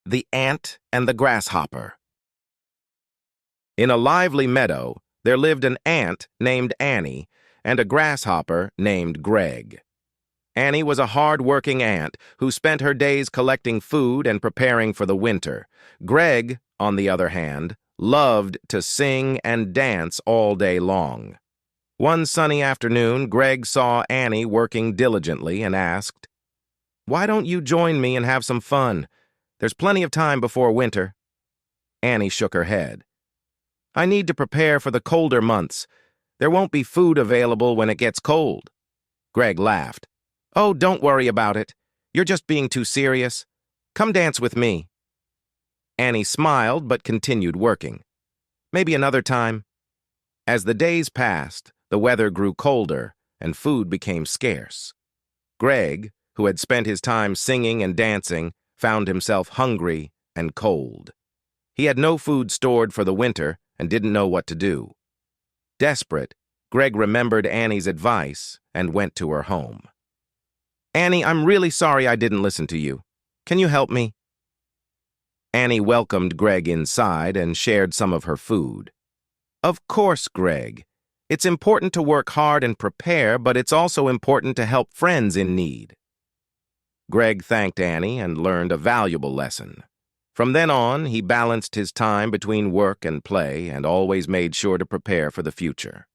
The Ant and the Grasshopper. In a lively meadow, there lived an ant named Annie and a grasshopper named Greg. Annie was a hard-working ant who spent her days collecting food and preparing for the winter. Greg, on the other hand, loved to sing and dance all day long. One sunny afternoon, Greg saw Annie working diligently and asked, "Why don't you join me and have some fun? There's plenty of time before winter." Annie shook her head. "I need to prepare for the colder months. There won't be food available when it gets cold." Greg laughed. "Oh, don't worry about it. You're just being too serious. Come dance with me." Annie smiled but continued working. "Maybe another time." As the days passed, the weather grew colder and food became scarce. Greg, who had spent his time singing and dancing, found himself hungry and cold. He had no food stored for the winter and didn't know what to do. Desperate, Greg remembered Annie's advice and went to her home. "Annie, I'm really sorry I didn't listen to you. Can you help me?" Annie welcomed Greg inside and shared some of her food. "Of course, Greg. It's important to work hard and prepare, but it's also important to help friends in need." Greg thanked Annie and learned a valuable lesson. From then on, he balanced his time between work and play and always made sure to prepare for the future.